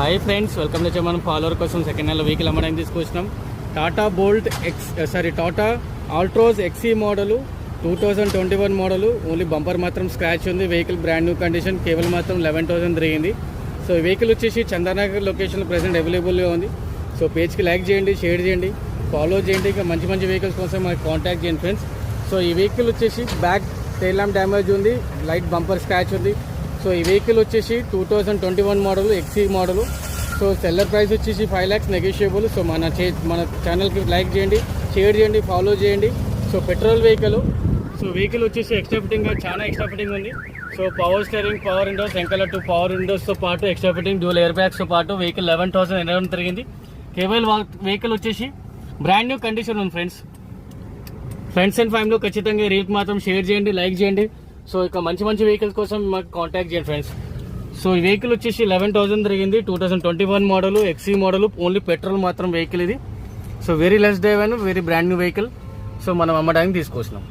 Hi friends, welcome to మనం follower కోసం second hand vehicle అమ్మడానికి తీసుకొచ్చినాం. Tata Bolt Tata Altroz XE model 2021 model. Only bumper మాత్రం స్క్రాచ్ ఉంది. వెహికల్ బ్రాండ్ న్యూ కండిషన్, కేవలం మాత్రం 11,000 తిరిగింది. సో ఈ వెహికల్ వచ్చేసి చందానగర్ లొకేషన్ ప్రెసెంట్ అవైలబుల్గా ఉంది. సో పేజ్కి లైక్ చేయండి, షేర్ చేయండి, ఫాలో చేయండి. ఇంకా మంచి మంచి వెహికల్స్ కోసం మనకి కాంటాక్ట్ చేయండి ఫ్రెండ్స్. సో ఈ వెహికల్ వచ్చేసి బ్యాక్ టైల్ ల్యాంప్ డ్యామేజ్ ఉంది, లైట్ బంపర్ స్క్రాచ్ ఉంది. సో ఈ వెహికల్ వచ్చేసి 2021 model XE model. So seller price వచ్చేసి 5 lakhs నెగోషియబుల్. సో మన ఛానల్కి లైక్ చేయండి, షేర్ చేయండి, ఫాలో చేయండి. So petrol vehicle. So vehicle వచ్చేసి ఎక్స్ట్రా ఫిట్టింగ్గా చాలా ఎక్స్ట్రా ఫిట్టింగ్ ఉంది. So power steering, power windows, ఎంకలర్ 2 పవర్ విండోస్తో పాటు ఎక్స్ట్రా ఫిట్టింగ్ డ్యూల్ ఎయిర్ బ్యాగ్స్తో పాటు వెహికల్ 11,000 తిరిగింది. కేవలం వెహికల్ వచ్చేసి బ్రాండ్ న్యూ కండిషన్ ఉంది ఫ్రెండ్స్. ఫ్రెండ్స్ అండ్ ఫ్యామిలీలో ఖచ్చితంగా రీల్కి మాత్రం షేర్ చేయండి, లైక్ చేయండి. సో ఇక మంచి మంచి వెహికల్స్ కోసం మాకు కాంటాక్ట్ చేయండి ఫ్రెండ్స్. సో ఈ వెహికల్ వచ్చేసి 11,000 తిరిగింది. 2021 మోడలు ఎక్సీ మోడలు, ఓన్లీ పెట్రోల్ మాత్రం వెహికల్ ఇది. So very less drive and very brand new vehicle. So మనం అమ్మడానికి తీసుకొచ్చినాం.